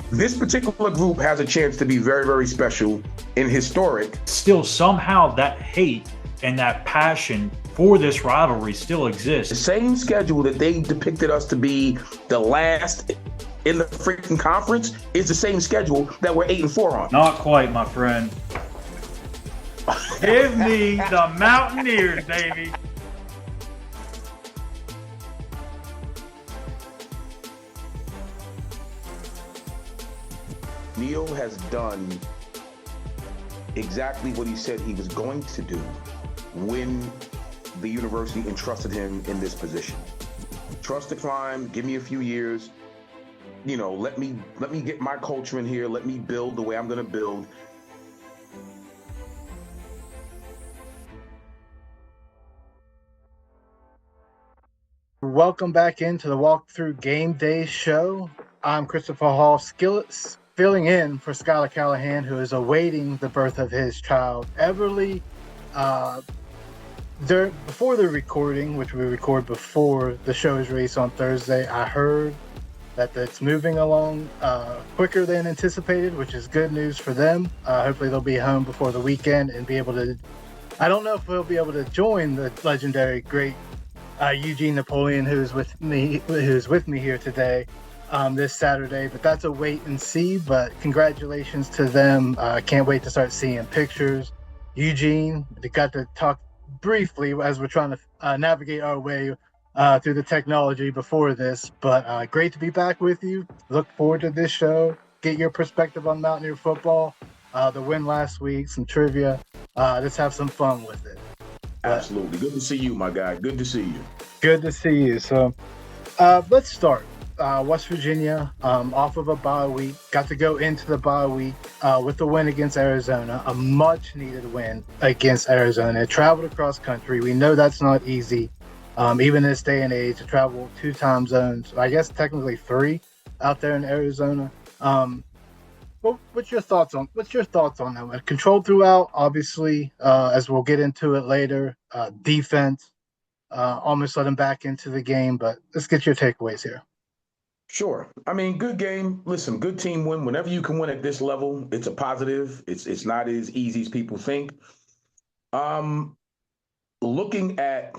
This particular group has a chance to be very, very special and historic. Still, somehow that hate and that passion for this rivalry still The exists. same schedule that they depicted us to be the last in the freaking conference is the same schedule that we're 8-4 on. Not quite, my friend. Give me the Mountaineers, baby. Neil has done exactly what he said he was going to do when the university entrusted him in this position. Trust the climb, give me a few years, let me get my culture in here, let me build the way I'm going to build. Welcome back into the Walkthrough Game Day show. I'm Christopher Hall, filling in for Skylar Callahan, who is awaiting the birth of his child, Everly. Before the recording, which we record before the show is released on Thursday, I heard that it's moving along quicker than anticipated, which is good news for them. Hopefully they'll be home before the weekend and be able to, I don't know if we'll be able to join the legendary great Eugene Napoleon, who's with me here today this Saturday, but that's a wait and see. But congratulations to them. Can't wait to start seeing pictures. Eugene, they got to talk briefly as we're trying to navigate our way through the technology before this, but great to be back with you. Look forward to this show. Get your perspective on Mountaineer football, the win last week, some trivia. Let's have some fun with it. Absolutely. Good to see you, my guy. Good to see you. Good to see you. So let's start. West Virginia, off of a bye week, got to go into the bye week with the win against Arizona, a much-needed win against Arizona. It traveled across country. We know that's not easy, even in this day and age, to travel 2 time zones. I guess technically 3 out there in Arizona. What's your thoughts on that one? Controlled throughout, obviously, as we'll get into it later. Defense almost let them back into the game, but let's get your takeaways here. Sure. I mean, good game. Listen, good team win. Whenever you can win at this level, it's a positive. It's not as easy as people think. Looking at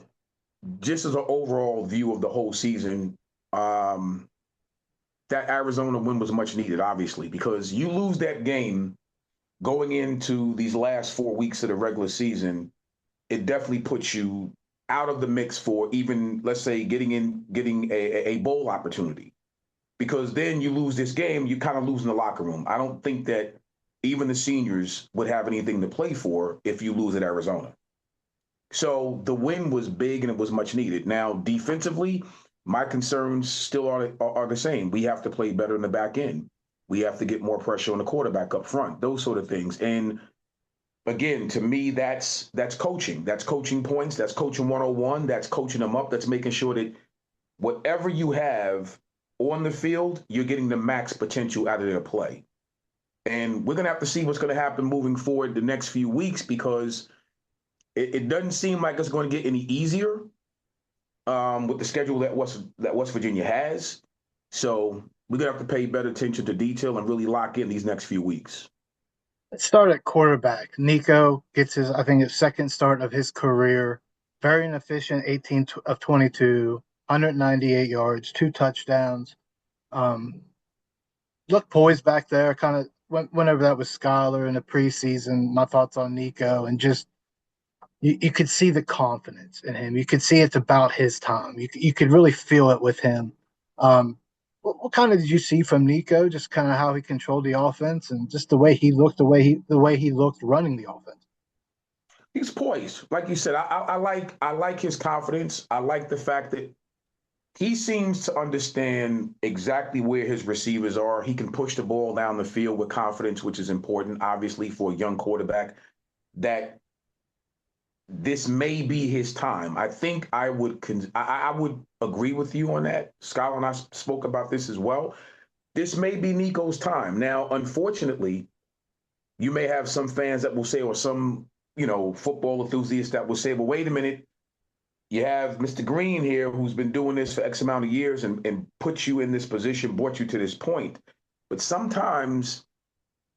just as an overall view of the whole season, that Arizona win was much needed, obviously, because you lose that game going into these last 4 weeks of the regular season, it definitely puts you out of the mix for even, let's say, getting a bowl opportunity. Because then you lose this game, you kind of lose in the locker room. I don't think that even the seniors would have anything to play for if you lose at Arizona. So the win was big and it was much needed. Now, defensively, my concerns still are the same. We have to play better in the back end. We have to get more pressure on the quarterback up front, those sort of things. And again, to me, that's coaching. That's coaching points. That's coaching 101. That's coaching them up. That's making sure that whatever you have on the field, you're getting the max potential out of their play. And we're going to have to see what's going to happen moving forward the next few weeks, because it doesn't seem like it's going to get any easier with the schedule that West Virginia has. So we're going to have to pay better attention to detail and really lock in these next few weeks. Let's start at quarterback. Nico gets his second start of his career. Very inefficient, 18 of 22. 198 yards, 2 touchdowns. Look poised back there. Kind of went over that with Skylar in the preseason. My thoughts on Nico, and just you could see the confidence in him. You could see it's about his time. You could really feel it with him. What kind of did you see from Nico? Just kind of how he controlled the offense and just the way he looked, the way he looked running the offense. He's poised, like you said. I like his confidence. I like the fact that he seems to understand exactly where his receivers are. He can push the ball down the field with confidence, which is important, obviously, for a young quarterback, that this may be his time. I think I would agree with you on that. Scott and I spoke about this as well. This may be Nico's time. Now, unfortunately, you may have some fans that will say, or some, football enthusiasts that will say, well, wait a minute. You have Mr. Green here, who's been doing this for X amount of years and put you in this position, brought you to this point. But sometimes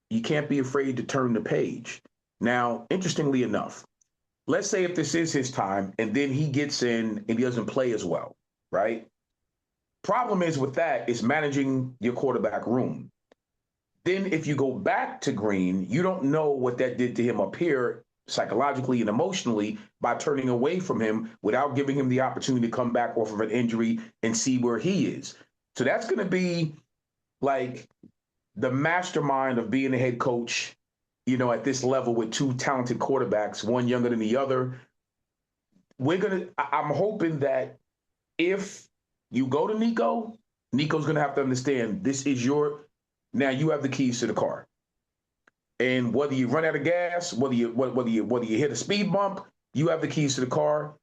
you can't be afraid to turn the page. Now, interestingly enough, let's say if this is his time and then he gets in and he doesn't play as well, right? Problem is with that is managing your quarterback room. Then if you go back to Green, you don't know what that did to him up here psychologically and emotionally by turning away from him without giving him the opportunity to come back off of an injury and see where he is. So that's going to be like the mastermind of being a head coach, at this level with two talented quarterbacks, one younger than the other. I'm hoping that if you go to Nico's going to have to understand now you have the keys to the car. And whether you run out of gas, whether you hit a speed bump, you have the keys to the car.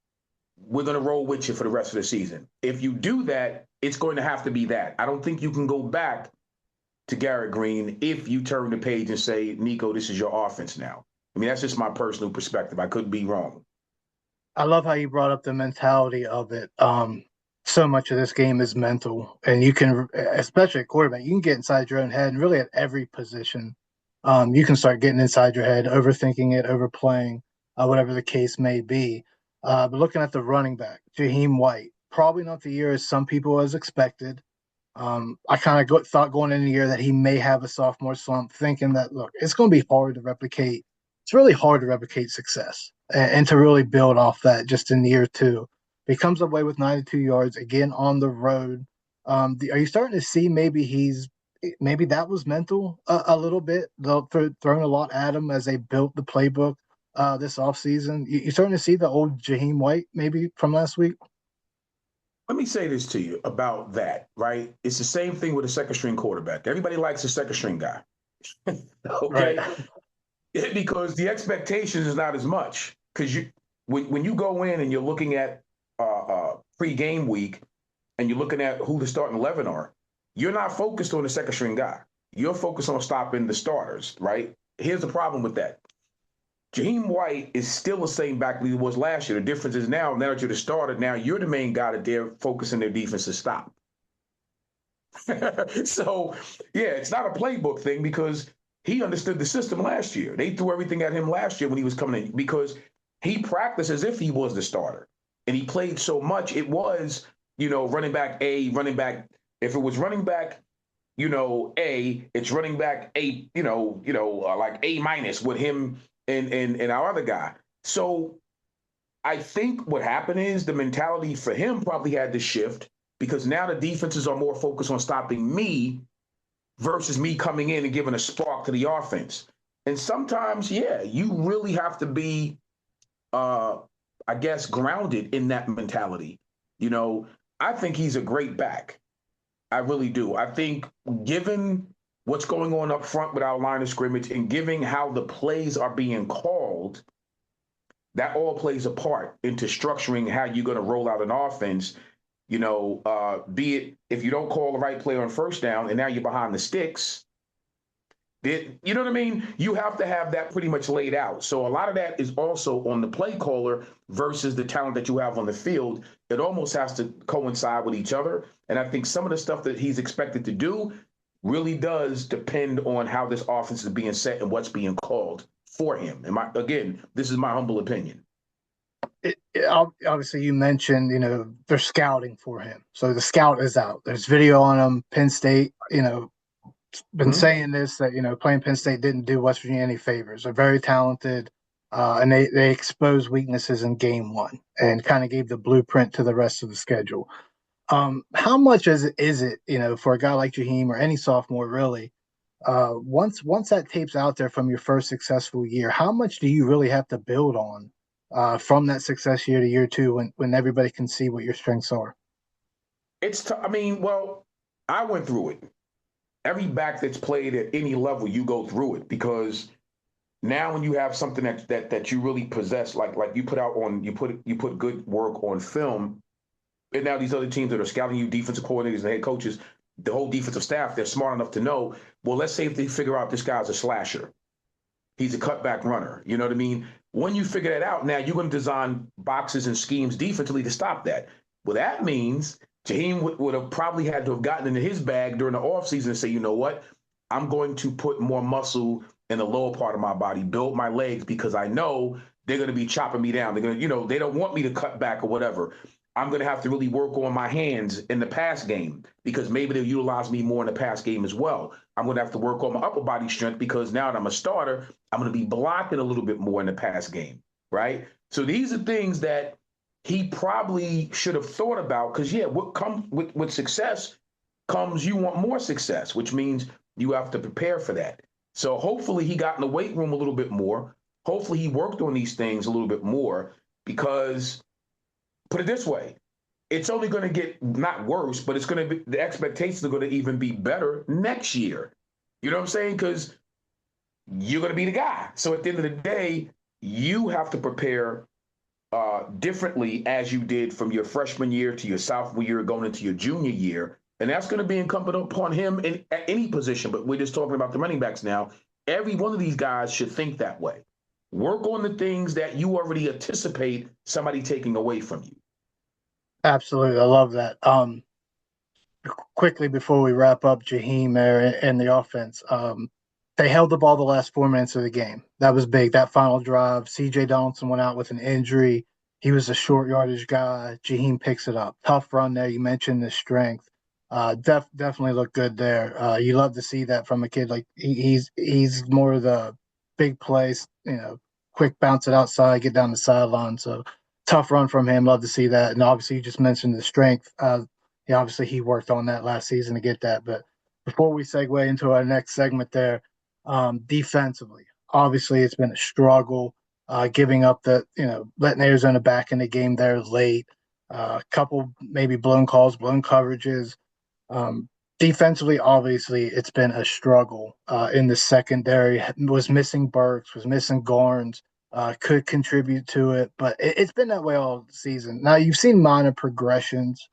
We're going to roll with you for the rest of the season. If you do that, it's going to have to be that. I don't think you can go back to Garrett Green if you turn the page and say, Nico, this is your offense now. I mean, that's just my personal perspective. I could be wrong. I love how you brought up the mentality of it. So much of this game is mental, and you can, especially at quarterback, you can get inside your own head, and really at every position. You can start getting inside your head, overthinking it, overplaying, whatever the case may be. But looking at the running back, Jahiem White, probably not the year as some people as expected. I kind of thought going into the year that he may have a sophomore slump, thinking that, look, it's going to be hard to replicate. It's really hard to replicate success and to really build off that just in year two. He comes away with 92 yards again on the road. Are you starting to see maybe that was mental a little bit, throwing a lot at him as they built the playbook this offseason? You're starting to see the old Jahiem White maybe from last week? Let me say this to you about that, right? It's the same thing with a second string quarterback. Everybody likes a second string guy. Okay? Right. Because the expectations is not as much. Because when you go in and you're looking at pre-game week and you're looking at who the starting 11 are, you're not focused on the second string guy. You're focused on stopping the starters, right? Here's the problem with that. Jahiem White is still the same back that he was last year. The difference is now that you're the starter, now you're the main guy that they're focusing their defense to stop. So, yeah, it's not a playbook thing because he understood the system last year. They threw everything at him last year when he was coming in because he practiced as if he was the starter. And he played so much. It was, running back A, running back. If it was running back, A, it's running back A, like A minus with him and our other guy. So I think what happened is the mentality for him probably had to shift because now the defenses are more focused on stopping me versus me coming in and giving a spark to the offense. And sometimes, yeah, you really have to be, I guess, grounded in that mentality. I think he's a great back. I really do. I think given what's going on up front with our line of scrimmage and given how the plays are being called, that all plays a part into structuring how you're going to roll out an offense. Be it if you don't call the right play on first down and now you're behind the sticks, you know what I mean? You have to have that pretty much laid out. So a lot of that is also on the play caller versus the talent that you have on the field. It almost has to coincide with each other. And I think some of the stuff that he's expected to do really does depend on how this offense is being set and what's being called for him. And this is my humble opinion. Obviously, you mentioned, they're scouting for him. So the scout is out. There's video on him. Penn State, been saying this, that, playing Penn State didn't do West Virginia any favors. They're very talented, and they exposed weaknesses in game one and kind of gave the blueprint to the rest of the schedule. How much is it, for a guy like Jahiem or any sophomore really, once that tape's out there from your first successful year, how much do you really have to build on from that success year to year two when everybody can see what your strengths are? I went through it. Every back that's played at any level, you go through it because now when you have something that you really possess, like you put good work on film, and now these other teams that are scouting you, defensive coordinators and head coaches, the whole defensive staff, they're smart enough to know, well, let's say if they figure out this guy's a slasher. He's a cutback runner. You know what I mean? When you figure that out, now you're going to design boxes and schemes defensively to stop that. Well, that means Jahiem would have probably had to have gotten into his bag during the offseason and say, you know what? I'm going to put more muscle in the lower part of my body, build my legs, because I know they're going to be chopping me down. They're going to, they don't want me to cut back or whatever. I'm going to have to really work on my hands in the pass game because maybe they'll utilize me more in the pass game as well. I'm going to have to work on my upper body strength because now that I'm a starter, I'm going to be blocking a little bit more in the pass game, right? So these are things that he probably should have thought about because, yeah, what comes with success comes you want more success, which means you have to prepare for that. So hopefully he got in the weight room a little bit more. Hopefully he worked on these things a little bit more because, put it this way, it's only going to get not worse, but it's going to be, the expectations are going to even be better next year. You know what I'm saying? Because you're going to be the guy. So at the end of the day, you have to prepare differently as you did from your freshman year to your sophomore year going into your junior year. And that's going to be incumbent upon him at any position. But we're just talking about the running backs now. Every one of these guys should think that way. Work on the things that you already anticipate somebody taking away from you. Absolutely. I love that. Quickly before we wrap up, Jahiem there and the offense, they held the ball the last 4 minutes of the game. That was big. That final drive, C.J. Donaldson went out with an injury. He was a short yardage guy. Jahiem picks it up. Tough run there. You mentioned the strength. Definitely looked good there. You love to see that from a kid. Like he's more of the big plays, quick bounce it outside, get down the sideline. So tough run from him. Love to see that. And obviously you just mentioned the strength. Obviously he worked on that last season to get that. But before we segue into our next segment there, defensively, obviously it's been a struggle, giving up letting Arizona back in the game there late, a couple maybe blown calls, blown coverages. Defensively, obviously it's been a struggle in the secondary. Was missing Burks, was missing Garnes, could contribute to it, but it's been that way all season. Now you've seen minor progressions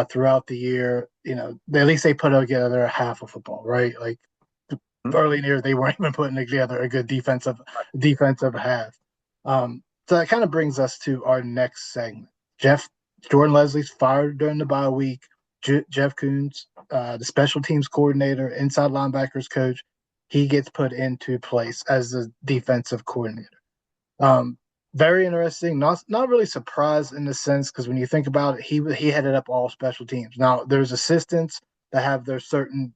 throughout the year. At least they put together a half of football, right? Like early in the year, they weren't even putting together a good defensive half. So that kind of brings us to our next segment. Jordan Leslie's fired during the bye week. Jeff Koonz, the special teams coordinator, inside linebackers coach, he gets put into place as the defensive coordinator. Very interesting. Not really surprised in the sense because when you think about it, he headed up all special teams. Now there's assistants that have their certain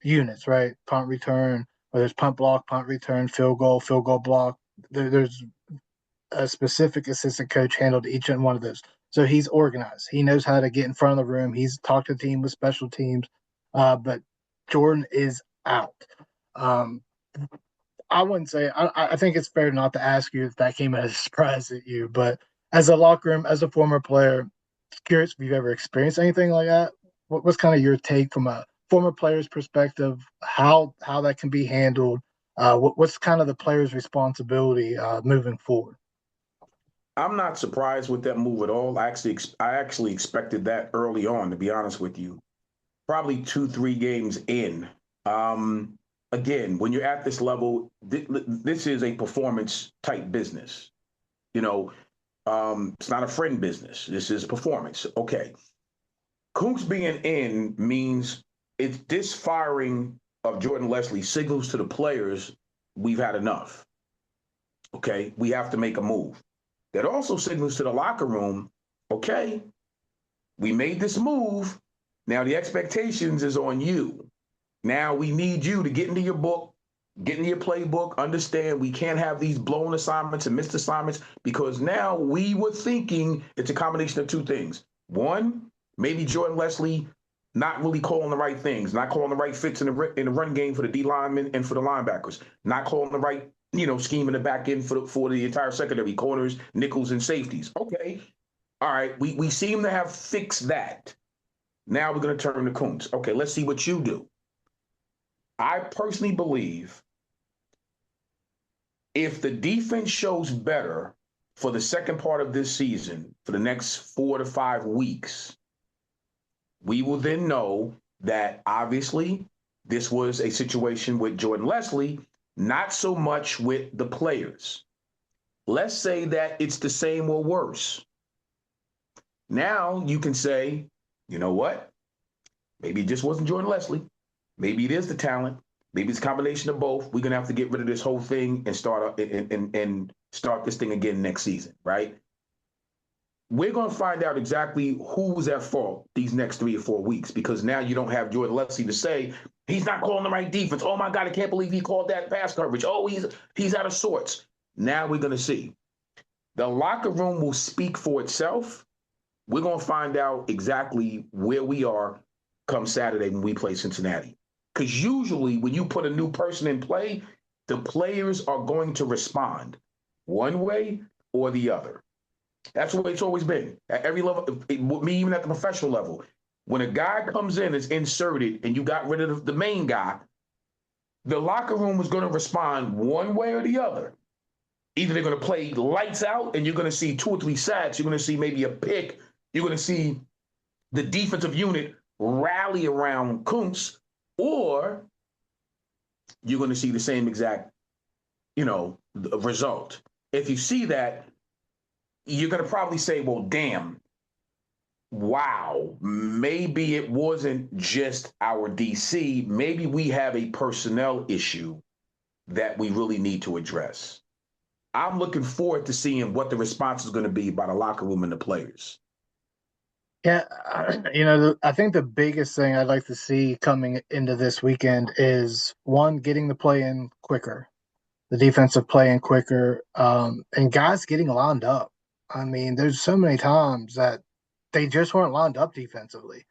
units, right? Punt return, whether it's punt block, punt return, field goal block. There's a specific assistant coach handled each and one of those. So he's organized. He knows how to get in front of the room. He's talked to the team with special teams. But Jordan is out. I wouldn't say I think it's fair not to ask you if that came as a surprise at you, but as a locker room, as a former player, curious if you've ever experienced anything like that. What's kind of your take from a former player's perspective, how that can be handled? What's kind of the player's responsibility moving forward? I'm not surprised with that move at all. I actually expected that early on, to be honest with you. Probably 2-3 games in. Again, when you're at this level, this is a performance type business. It's not a friend business. This is performance. Okay. Koonz being in means this firing of Jordan Leslie signals to the players we've had enough. Okay. We have to make a move. That also signals to the locker room, okay, we made this move. Now the expectations is on you. Now we need you to get into your book, get into your playbook, understand we can't have these blown assignments and missed assignments because now we were thinking it's a combination of two things. One, maybe Jordan Leslie not really calling the right things, not calling the right fits in the run game for the D linemen and for the linebackers, not calling the right scheme in the back end for the entire secondary, corners, nickels, and safeties. Okay. All right. We seem to have fixed that. Now we're going to turn to Koonz. Okay, let's see what you do. I personally believe if the defense shows better for the second part of this season, for the next 4 to 5 weeks, we will then know that obviously this was a situation with Jordan Leslie, not so much with the players. Let's say that it's the same or worse. Now you can say, you know what? Maybe it just wasn't Jordan Leslie. Maybe it is the talent. Maybe it's a combination of both. We're gonna have to get rid of this whole thing and and start this thing again next season, right? We're gonna find out exactly who was at fault these next 3 or 4 weeks, because now you don't have Jordan Leslie to say he's not calling the right defense. Oh my God, I can't believe he called that pass coverage. Oh, he's out of sorts. Now we're gonna see. The locker room will speak for itself. We're gonna find out exactly where we are come Saturday when we play Cincinnati. Because usually when you put a new person in play, the players are going to respond one way or the other. That's the way it's always been at every level. With me, even at the professional level, when a guy comes in, is inserted, and you got rid of the main guy, the locker room is going to respond one way or the other. Either they're going to play lights out, and you're going to see 2 or 3 sacks. You're going to see maybe a pick. You're going to see the defensive unit rally around Koonz, or you're going to see the same exact, result. If you see that, you're going to probably say, well, damn, wow, maybe it wasn't just our DC. Maybe we have a personnel issue that we really need to address. I'm looking forward to seeing what the response is going to be by the locker room and the players. Yeah, I think the biggest thing I'd like to see coming into this weekend is, one, getting the play in quicker, the defensive play in quicker, and guys getting lined up. I mean, there's so many times that they just weren't lined up defensively,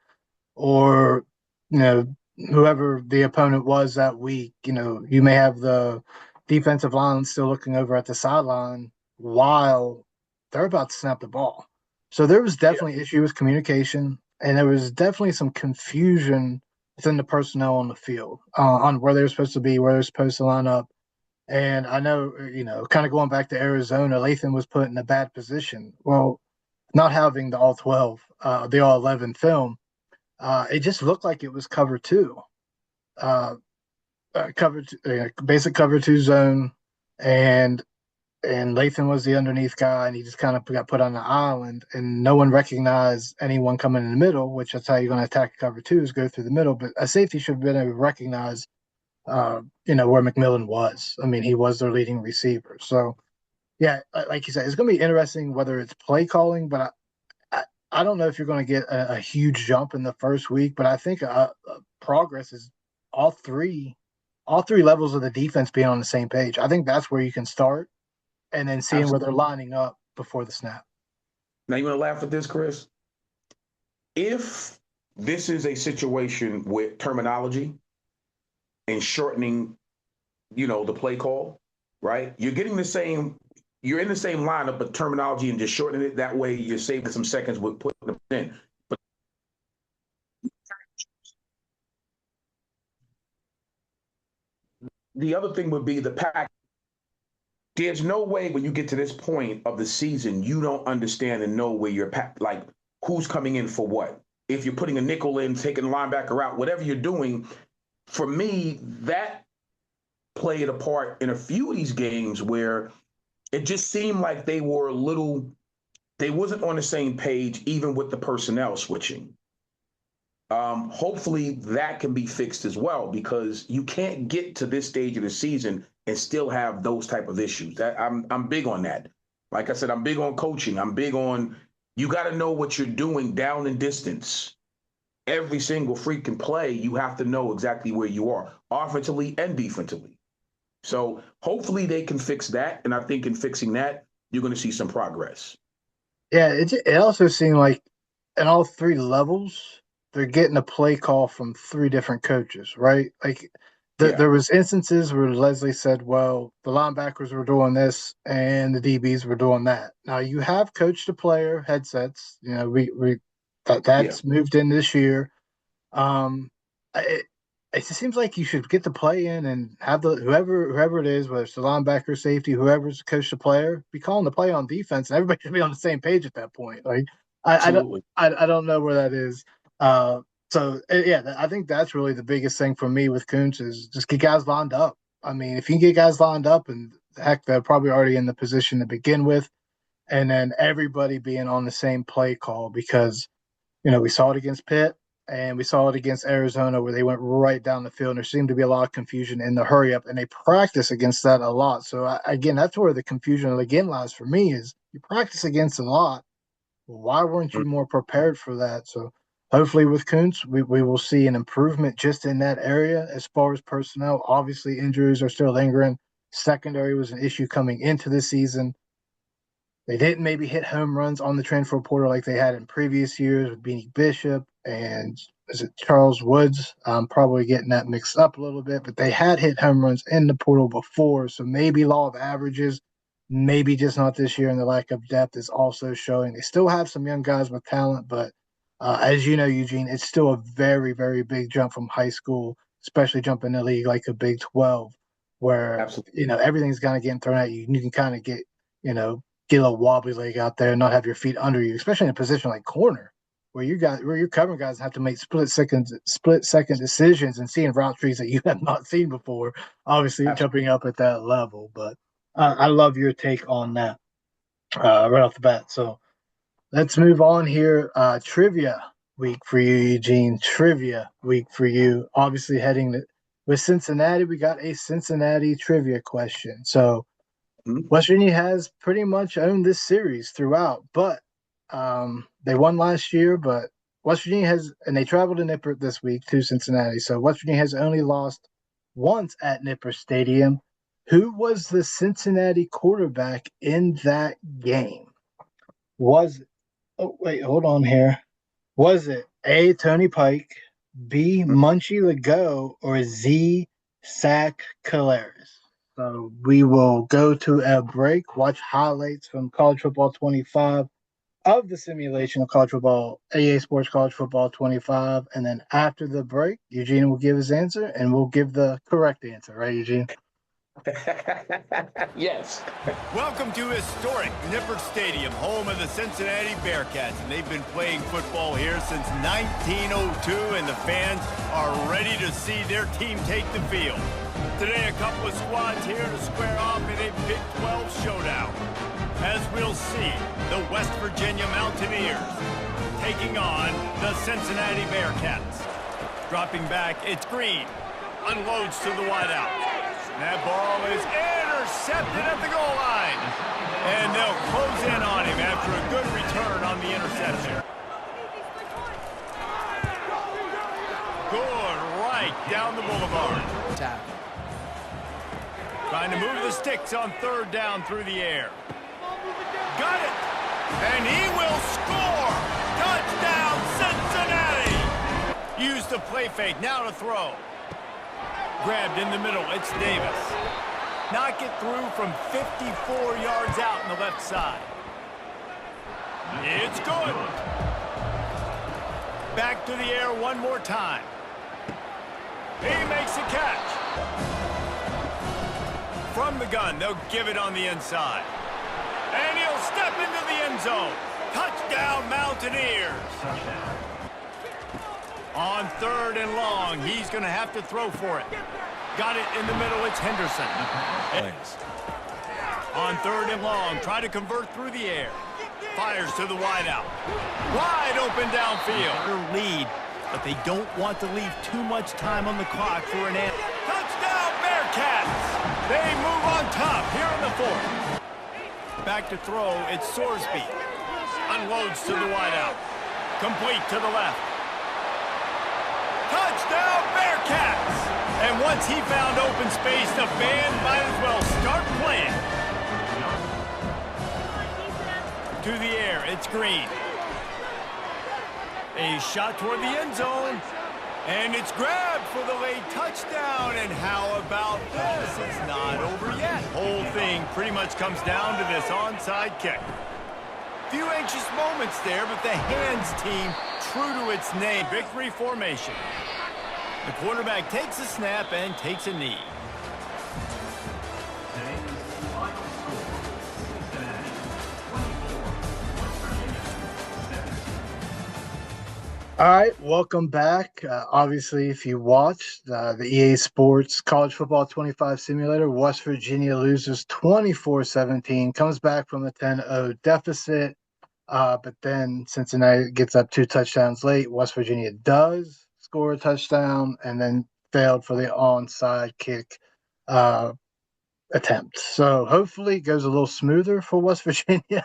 or, whoever the opponent was that week, you may have the defensive line still looking over at the sideline while they're about to snap the ball. So there was definitely issue with communication, and there was definitely some confusion within the personnel on the field on where they're supposed to be, where they're supposed to line up. And I know, kind of going back to Arizona, Latham was put in a bad position. Well, not having the all 12, the all 11 film, it just looked like it was cover 2, basic cover 2 zone, and Latham was the underneath guy, and he just kind of got put on the island, and no one recognized anyone coming in the middle, which that's how you're going to attack cover 2, is go through the middle. But a safety should have been able to recognize, where McMillan was. I mean, he was their leading receiver. So, yeah, like you said, it's going to be interesting whether it's play calling, but I don't know if you're going to get a huge jump in the first week, but I think progress is all three levels of the defense being on the same page. I think that's where you can start, and then seeing where they're lining up before the snap. Now, you want to laugh at this, Chris? If this is a situation with terminology and shortening, the play call, right? You're in the same lineup, but terminology and just shortening it. That way you're saving some seconds with putting them in. But the other thing would be the pack. There's no way when you get to this point of the season, you don't understand and know where you're like who's coming in for what. If you're putting a nickel in, taking a linebacker out, whatever you're doing, for me, that played a part in a few of these games where it just seemed like they wasn't on the same page, even with the personnel switching. Hopefully that can be fixed as well, because you can't get to this stage of the season and still have those type of issues. I'm big on that. Like I said, I'm big on coaching. I'm big on, you got to know what you're doing down and distance. Every single freaking play, you have to know exactly where you are, offensively and defensively. So hopefully they can fix that. And I think in fixing that, you're going to see some progress. Yeah, it also seemed like in all 3 levels, they're getting a play call from 3 different coaches, right? Like there was instances where Leslie said, well, the linebackers were doing this and the DBs were doing that. Now you have coach to player headsets. That's moved in this year. It just seems like you should get the play in and have whoever it is, whether it's the linebacker, safety, whoever's the coach to player, be calling the play on defense, and everybody should be on the same page at that point. Like I don't know where that is. I think that's really the biggest thing for me with Koonz is just get guys lined up. I mean, if you can get guys lined up, and heck, they're probably already in the position to begin with, and then everybody being on the same play call, because we saw it against Pitt, and we saw it against Arizona where they went right down the field. And there seemed to be a lot of confusion in the hurry up, and they practice against that a lot. So, again, that's where the confusion again lies for me is you practice against a lot. Why weren't you more prepared for that? So hopefully with Koonz, we will see an improvement just in that area as far as personnel. Obviously, injuries are still lingering. Secondary was an issue coming into the season. They didn't maybe hit home runs on the transfer portal like they had in previous years with Beanie Bishop and is it Charles Woods? I'm probably getting that mixed up a little bit, but they had hit home runs in the portal before. So maybe law of averages, maybe just not this year. And the lack of depth is also showing. They still have some young guys with talent, but as you know, Eugene, it's still a very, very big jump from high school, especially jumping the league like a Big 12, where, Absolutely. Everything's kind of getting thrown at you. You can kind of get a little wobbly leg out there and not have your feet under you, especially in a position like corner, where you're covering guys and have to make split second decisions and seeing route trees that you have not seen before. Obviously, you're jumping up at that level, but I love your take on that right off the bat. So let's move on here. Trivia week for you, Eugene. Trivia week for you. Obviously, with Cincinnati, we got a Cincinnati trivia question. So West Virginia has pretty much owned this series throughout, but they won last year. But West Virginia and they traveled to Nippert this week to Cincinnati. So West Virginia has only lost once at Nippert Stadium. Who was the Cincinnati quarterback in that game? Was it A, Tony Pike, B, Munchie Legault, or Z, Sack Caleris? So we will go to a break, watch highlights from College Football 25 of the simulation of College Football, AA Sports College Football 25. And then after the break, Eugene will give his answer and we'll give the correct answer. Right, Eugene? Yes. Welcome to historic Nippert Stadium, home of the Cincinnati Bearcats. And they've been playing football here since 1902, and the fans are ready to see their team take the field. Today, a couple of squads here to square off in a Big 12 showdown. As we'll see, the West Virginia Mountaineers taking on the Cincinnati Bearcats. Dropping back, it's Green. Unloads to the wideout. That ball is intercepted at the goal line. And they'll close in on him after a good return on the interception. Good right down the boulevard. Tackle. Trying to move the sticks on third down through the air. Got it. And he will score. Touchdown, Cincinnati. Use the play fake. Now to throw. Grabbed in the middle, it's Davis. Knock it through from 54 yards out on the left side. It's good. Back to the air one more time. He makes a catch. From the gun, they'll give it on the inside. And he'll step into the end zone. Touchdown, Mountaineers. On third and long, he's going to have to throw for it. Got it in the middle, it's Henderson. On third and long, try to convert through the air. Fires to the wideout. Wide open downfield. Their lead, but they don't want to leave too much time on the clock for an answer. Touchdown, Bearcats! They move on top here in the fourth. Back to throw, it's Sorsby. Unloads to the wideout. Complete to the left. Touchdown, Bearcats! And once he found open space, the band might as well start playing. To the air, it's Green. A shot toward the end zone. And it's grabbed for the late touchdown. And how about this? It's not over yet. Whole thing pretty much comes down to this onside kick. Few anxious moments there, but the hands team, true to its name, victory formation. The quarterback takes a snap and takes a knee. All right, welcome back. Obviously, if you watched the EA Sports College Football 25 simulator, West Virginia loses 24-17, comes back from a 10-0 deficit. But then Cincinnati gets up 2 touchdowns late. West Virginia does score a touchdown and then failed for the onside kick attempt. So hopefully it goes a little smoother for West Virginia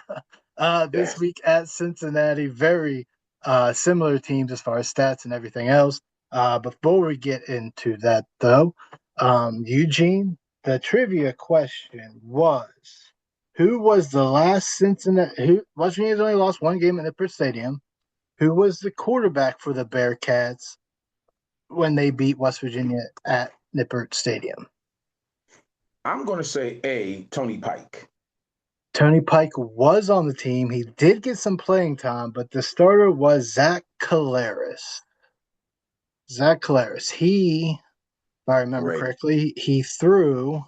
this Yes. week at Cincinnati. Very similar teams as far as stats and everything else. Before we get into that, though, Eugene, the trivia question was, who was the last Cincinnati? West Virginia's only lost 1 game at Nippert Stadium. Who was the quarterback for the Bearcats when they beat West Virginia at Nippert Stadium? I'm going to say A, Tony Pike. Tony Pike was on the team. He did get some playing time, but the starter was Zach Collaros. Zach Collaros. He, if I remember Great. correctly, he threw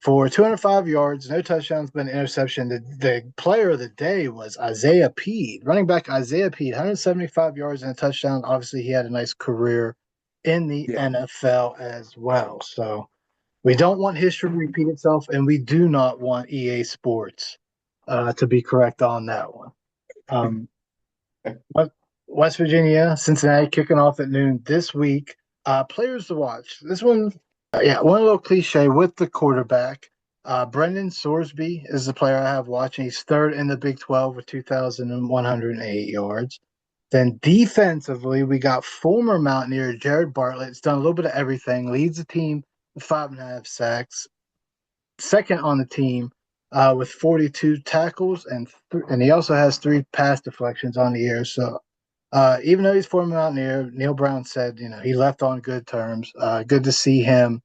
for 205 yards, no touchdowns, but an interception. The player of the day was Isaiah Peed, running back Isaiah Peed, 175 yards and a touchdown. Obviously, he had a nice career in the Yeah. NFL as well. So we don't want history to repeat itself, and we do not want EA Sports to be correct on that one. West Virginia, Cincinnati kicking off at noon this week. Players to watch. This one, one little cliche with the quarterback. Brendan Sorsby is the player I have watching. He's 3rd in the Big 12 with 2,108 yards. Then defensively, we got former Mountaineer Jared Bartlett. He's done a little bit of everything. Leads the team with 5.5 sacks. 2nd on the team with 42 tackles, and he also has 3 pass deflections on the year. So even though he's former Mountaineer, Neil Brown said, he left on good terms. Good to see him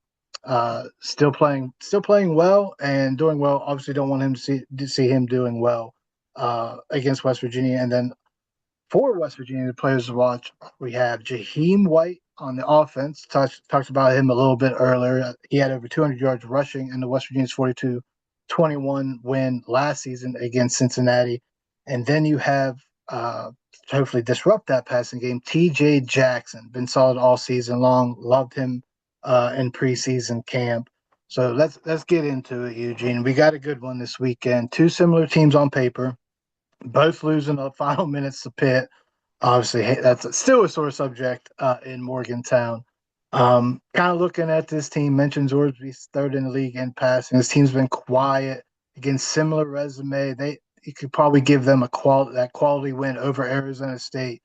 still playing well and doing well. Obviously, don't want him to see him doing well against West Virginia. And then for West Virginia, the players to watch, we have Jahiem White on the offense. Talked about him a little bit earlier. He had over 200 yards rushing in the West Virginia's 42-21 win last season against Cincinnati. And then you have hopefully disrupt that passing game, T.J. Jackson. Been solid all season long. Loved him in preseason camp. So let's get into it, Eugene. We got a good one this weekend. 2 similar teams on paper, both losing the final minutes to Pitt. Obviously, that's still a sore subject in Morgantown. Kind of looking at this team, mentioned Orsby's 3rd in the league in passing. This team's been quiet against similar resume. You could probably give them that quality win over Arizona State.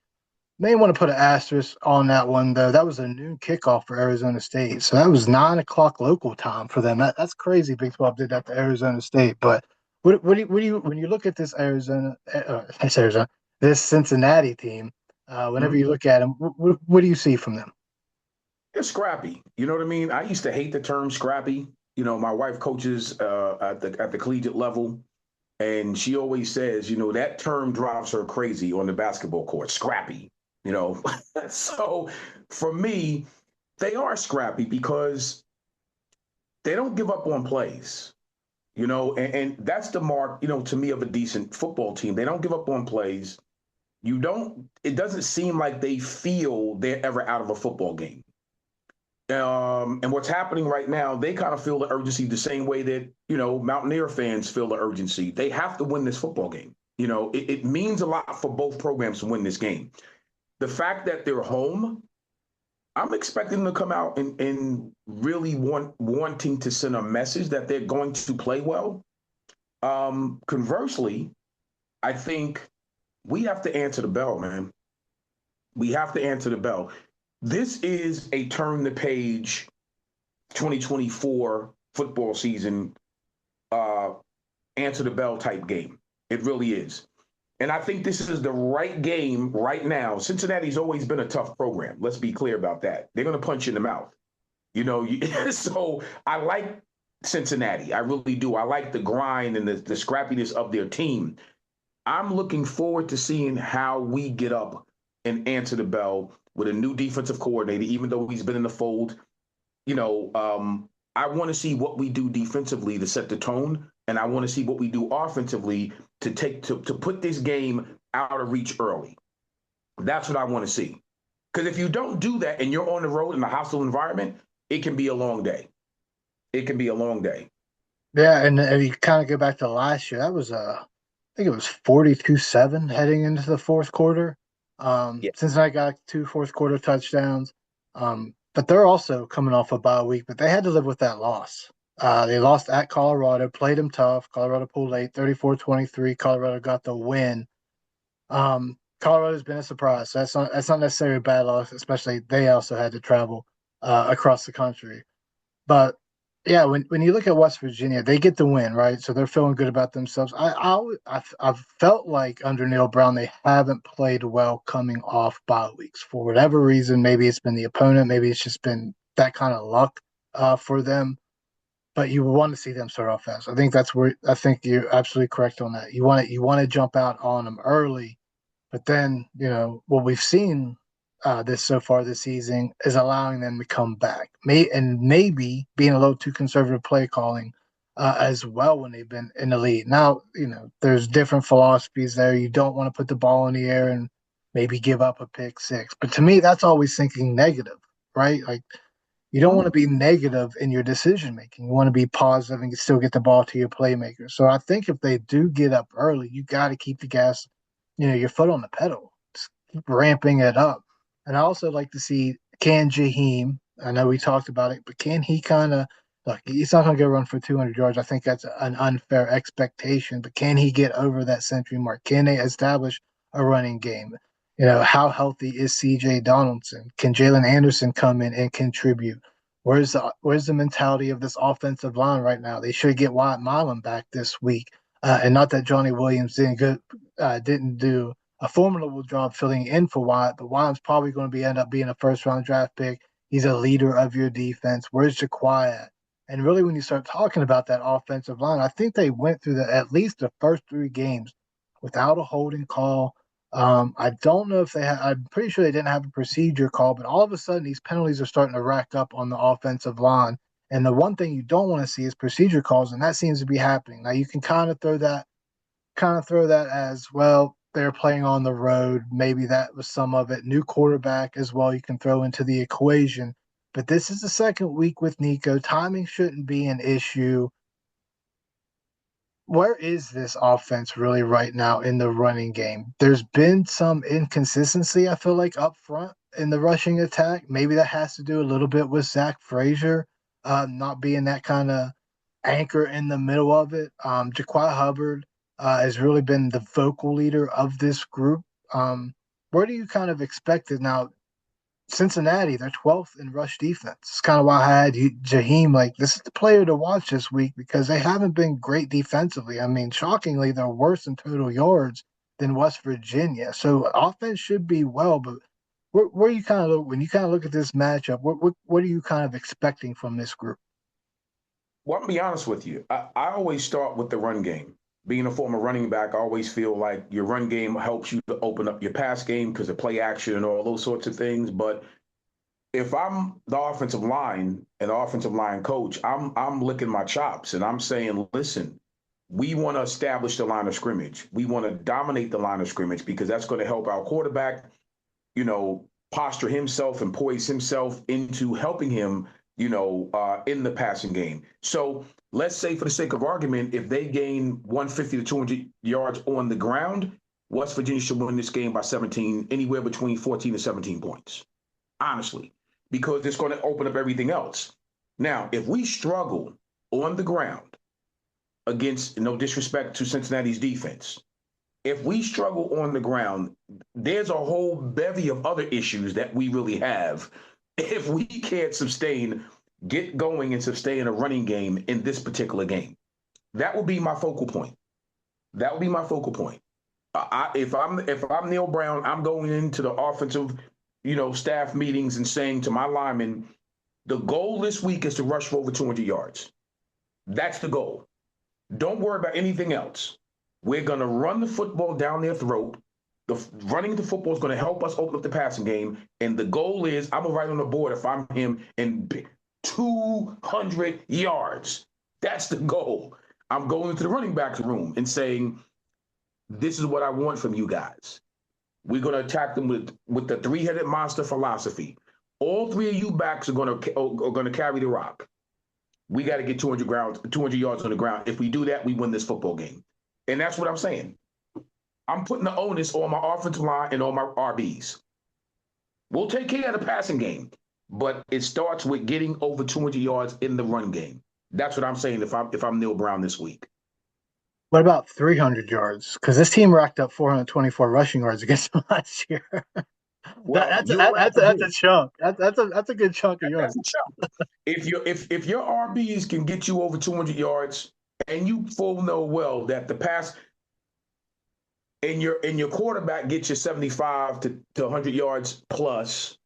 May want to put an asterisk on that one, though. That was a noon kickoff for Arizona State. So that was 9 o'clock local time for them. That's crazy. Big 12 did that to Arizona State. But what do you when you look at this this Cincinnati team, whenever you look at them, what do you see from them? They're scrappy. You know what I mean? I used to hate the term scrappy. My wife coaches at the collegiate level, and she always says, that term drives her crazy on the basketball court, scrappy. So for me, they are scrappy because they don't give up on plays. And that's the mark, to me, of a decent football team. They don't give up on plays. It doesn't seem like they feel they're ever out of a football game. And what's happening right now, they kind of feel the urgency the same way that, Mountaineer fans feel the urgency. They have to win this football game. It means a lot for both programs to win this game. The fact that they're home, I'm expecting them to come out and really wanting to send a message that they're going to play well. Conversely, I think we have to answer the bell, man. We have to answer the bell. This is a turn the page 2024 football season, answer the bell type game. It really is. And I think this is the right game right now. Cincinnati's always been a tough program. Let's be clear about that. They're going to punch you in the mouth. So I like Cincinnati. I really do. I like the grind and the scrappiness of their team. I'm looking forward to seeing how we get up and answer the bell with a new defensive coordinator, even though he's been in the fold. I want to see what we do defensively to set the tone, and I want to see what we do offensively to put this game out of reach early. That's what I want to see. Because if you don't do that and you're on the road in a hostile environment, it can be a long day. It can be a long day. Yeah, and if you kind of go back to last year, that think it was 42-7 heading into the fourth quarter. Yeah. Cincinnati got 2 fourth quarter touchdowns. But they're also coming off a bye week, but they had to live with that loss. They lost at Colorado, played them tough. Colorado pulled late, 34-23. Colorado got the win. Colorado's been a surprise. So that's not necessarily a bad loss, especially they also had to travel across the country. But yeah, when you look at West Virginia, they get the win, right? So they're feeling good about themselves. I've felt like under Neil Brown they haven't played well coming off bye weeks for whatever reason. Maybe it's been the opponent, maybe it's just been that kind of luck for them. But you want to see them start off fast. I think you're absolutely correct on that. You want to jump out on them early, but then what we've seen this so far this season is allowing them to come back. Maybe being a little too conservative play calling as well when they've been in the lead. Now, there's different philosophies there. You don't want to put the ball in the air and maybe give up a pick six. But to me, that's always thinking negative, right? Like you don't want to be negative in your decision making. You want to be positive and still get the ball to your playmaker. So I think if they do get up early, you got to keep the gas, your foot on the pedal. Just keep ramping it up. And I also like to see, can Jahiem, I know we talked about it, but can he kind of, look, he's not going to go run for 200 yards. I think that's an unfair expectation, but can he get over that century mark? Can they establish a running game? How healthy is C.J. Donaldson? Can Jalen Anderson come in and contribute? Where's the mentality of this offensive line right now? They should get Wyatt Milam back this week. And not that Johnny Williams didn't do a formidable job filling in for Wyatt, but Wyatt's probably going to end up being a first-round draft pick. He's a leader of your defense. Where's Jaquai at? And really, when you start talking about that offensive line, I think they went through at least the first 3 games without a holding call. I don't know if I'm pretty sure they didn't have a procedure call, but all of a sudden these penalties are starting to rack up on the offensive line. And the one thing you don't want to see is procedure calls, and that seems to be happening. Now you can kind of throw that as, well, they're playing on the road. Maybe that was some of it. New quarterback as well you can throw into the equation. But this is the second week with Nico. Timing shouldn't be an issue. Where is this offense really right now in the running game? There's been some inconsistency, I feel like, up front in the rushing attack. Maybe that has to do a little bit with Zach Frazier not being that kind of anchor in the middle of it. Jaquai Hubbard has really been the vocal leader of this group. Where do you kind of expect it now? Cincinnati, they're 12th in rush defense. It's kind of why I had Jahiem. Like, this is the player to watch this week because they haven't been great defensively. I mean, shockingly, they're worse in total yards than West Virginia. So offense should be well, but where you kind of when you kind of look at this matchup, what are you kind of expecting from this group? Well, I'll be honest with you. I always start with the run game. Being a former running back, I always feel like your run game helps you to open up your pass game because of play action and all those sorts of things. But if I'm the offensive line and the offensive line coach, I'm licking my chops and I'm saying, listen, we want to establish the line of scrimmage. We want to dominate the line of scrimmage because that's going to help our quarterback, posture himself and poise himself into helping him, in the passing game. So let's say, for the sake of argument, if they gain 150 to 200 yards on the ground, West Virginia should win this game by 17, anywhere between 14 to 17 points, honestly, because it's going to open up everything else. Now, if we struggle on the ground against, no disrespect to Cincinnati's defense, if we struggle on the ground, there's a whole bevy of other issues that we really have if we can't get going and sustain a running game in this particular game. That would be my focal point. If I'm Neil Brown, I'm going into the offensive, staff meetings and saying to my linemen, the goal this week is to rush for over 200 yards. That's the goal. Don't worry about anything else. We're going to run the football down their throat. Running the football is going to help us open up the passing game. And the goal is, I'm going to write on the board if I'm him and 200 yards. That's the goal. I'm going into the running back room and saying, this is what I want from you guys. We're going to attack them with the 3-headed monster philosophy. All 3 of you backs are going to carry the rock. We got to get 200 yards on the ground. If we do that, we win this football game. And that's what I'm saying. I'm putting the onus on my offensive line and on my RBs. We'll take care of the passing game, but it starts with getting over 200 yards in the run game. That's what I'm saying if I'm Neil Brown this week. What about 300 yards? Because this team racked up 424 rushing yards against them last year. Well, That's a chunk. That's a good chunk of yards. That's a chunk. If your RBs can get you over 200 yards, and you full know well that the pass and your quarterback gets you 75 to 100 yards plus,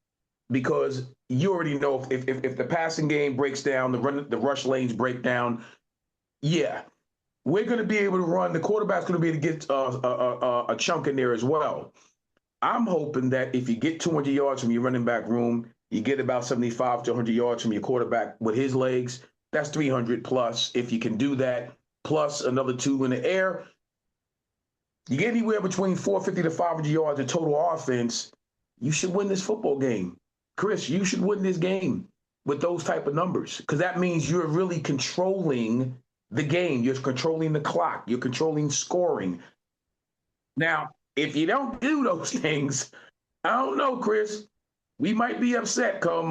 because you already know if the passing game breaks down, the rush lanes break down, yeah, we're going to be able to run. The quarterback's going to be able to get a chunk in there as well. I'm hoping that if you get 200 yards from your running back room, you get about 75 to 100 yards from your quarterback with his legs. That's 300 plus. If you can do that, plus another 2 in the air, you get anywhere between 450 to 500 yards of total offense, you should win this football game. Chris, you should win this game with those type of numbers, because that means you're really controlling the game. You're controlling the clock. You're controlling scoring. Now, if you don't do those things, I don't know, Chris. We might be upset come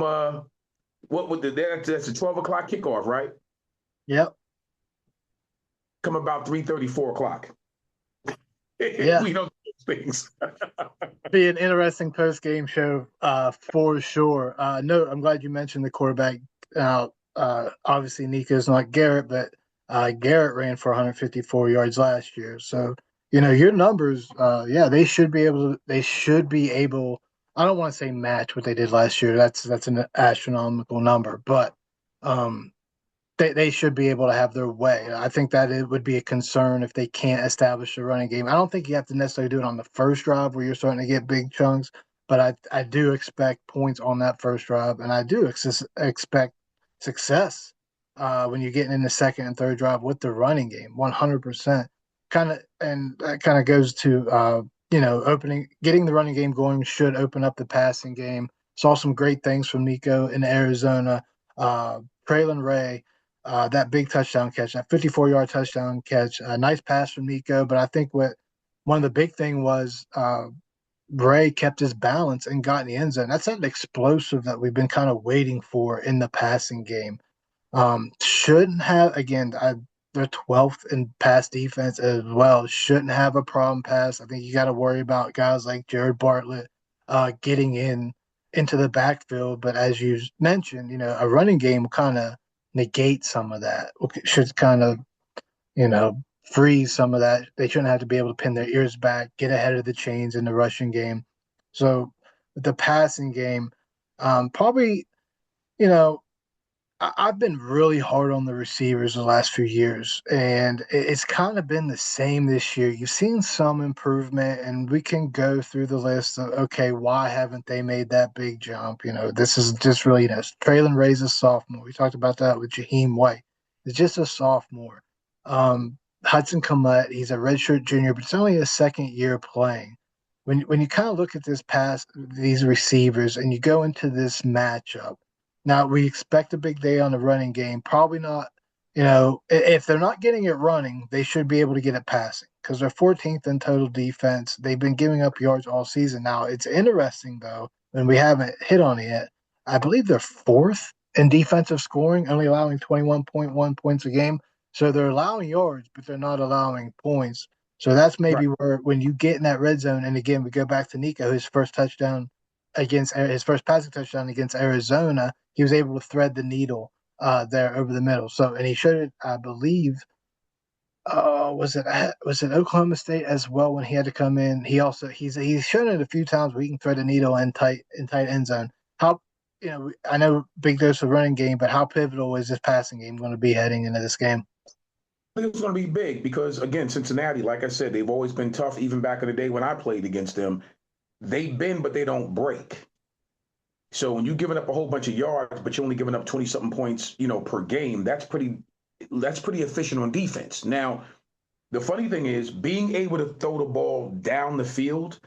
that's a 12 o'clock kickoff, right? Yep. Come about 3:30, 4 o'clock. Yeah. We don't do those things. Be an interesting post-game show for sure. No, I'm glad you mentioned the quarterback. Obviously, Nico's not Garrett, but Garrett ran for 154 yards last year. So, your numbers, they should be able. I don't want to say match what they did last year. That's an astronomical number, but they should be able to have their way. I think that it would be a concern if they can't establish a running game. I don't think you have to necessarily do it on the first drive where you're starting to get big chunks, but I do expect points on that first drive, and I do expect success when you're getting in the second and third drive with the running game, 100%. And that kind of goes to getting the running game going should open up the passing game. Saw some great things from Nico in Arizona. Traylon Ray, that big touchdown catch, that 54-yard touchdown catch, a nice pass from Nico. But I think one of the big thing was Ray kept his balance and got in the end zone. That's that explosive that we've been kind of waiting for in the passing game. Shouldn't have, again, they're 12th in pass defense as well. Shouldn't have a problem pass. I think you got to worry about guys like Jared Bartlett getting into the backfield. But as you mentioned, a running game kind of negate some of that. Should kind of, freeze some of that. They shouldn't have to be able to pin their ears back, get ahead of the chains in the rushing game. So with the passing game, probably, I've been really hard on the receivers the last few years, and it's kind of been the same this year. You've seen some improvement, and we can go through the list of, okay, why haven't they made that big jump? This is just really, Traylon Ray's a sophomore. We talked about that with Jahiem White. It's just a sophomore. Hudson Collette, he's a redshirt junior, but it's only his second year playing. When you kind of look at these receivers, and you go into this matchup, now, we expect a big day on the running game. Probably not, if they're not getting it running, they should be able to get it passing because they're 14th in total defense. They've been giving up yards all season. Now, it's interesting, though, and we haven't hit on it yet. I believe they're 4th in defensive scoring, only allowing 21.1 points a game. So they're allowing yards, but they're not allowing points. So that's maybe where when you get in that red zone, and again, we go back to Nico, his first passing touchdown against Arizona, he was able to thread the needle there over the middle. So, and he showed it, I believe, was it Oklahoma State as well when he had to come in? He's shown it a few times where he can thread the needle in tight end zone. How, I know big dose of running game, but how pivotal is this passing game going to be heading into this game? I think it's going to be big because, again, Cincinnati, like I said, they've always been tough. Even back in the day when I played against them, they bend, but they don't break. So when you're giving up a whole bunch of yards, but you're only giving up 20-something points, per game, that's pretty efficient on defense. Now, the funny thing is being able to throw the ball down the field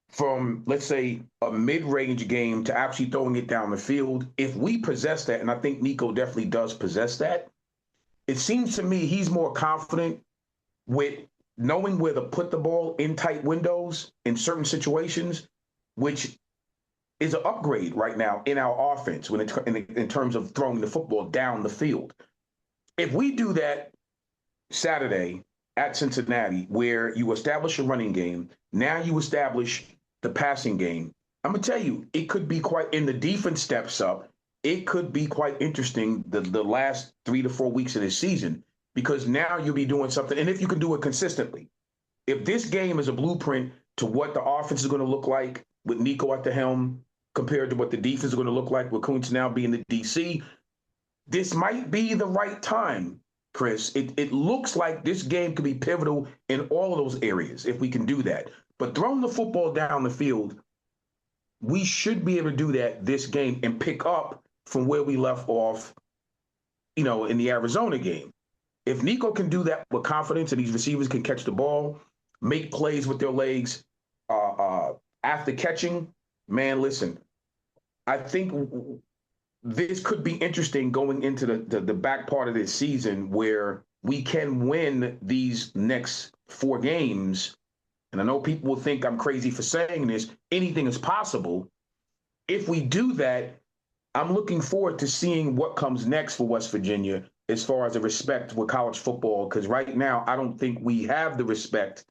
from, let's say, a mid-range game to actually throwing it down the field, if we possess that, and I think Nico definitely does possess that, it seems to me he's more confident with knowing where to put the ball in tight windows in certain situations, which is an upgrade right now in our offense in terms of throwing the football down the field. If we do that Saturday at Cincinnati, where you establish a running game, now you establish the passing game, I'm going to tell you, it could be quite, in the defense steps up, it could be quite interesting the last 3 to 4 weeks of this season, because now you'll be doing something. And if you can do it consistently, if this game is a blueprint to what the offense is going to look like with Nico at the helm compared to what the defense is going to look like with Koonz now being the DC, this might be the right time, Chris. It looks like this game could be pivotal in all of those areas if we can do that. But throwing the football down the field, we should be able to do that this game and pick up from where we left off, in the Arizona game. If Nico can do that with confidence and these receivers can catch the ball, make plays with their legs after catching, man, listen, I think this could be interesting going into the back part of this season where we can win these next 4 games. And I know people will think I'm crazy for saying this. Anything is possible. If we do that, I'm looking forward to seeing what comes next for West Virginia as far as the respect with college football, because right now I don't think we have the respect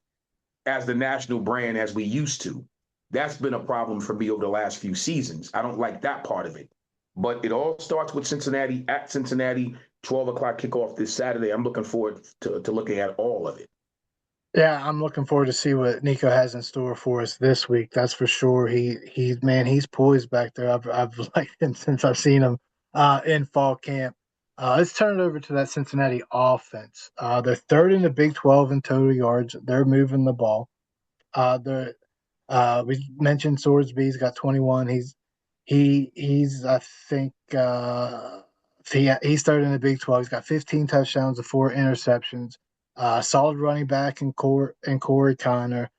as the national brand as we used to. That's been a problem for me over the last few seasons. I don't like that part of it. But it all starts with Cincinnati, at Cincinnati, 12 o'clock kickoff this Saturday. I'm looking forward to looking at all of it. Yeah, I'm looking forward to see what Nico has in store for us this week. That's for sure. He's poised back there. I've liked him since I've seen him in fall camp. Let's turn it over to that Cincinnati offense. They're third in the Big 12 in total yards. They're moving the ball. We mentioned Swordsby's got 21. He's I think he started in the Big 12. He's got 15 touchdowns and 4 interceptions. Solid running back in Corey Connor.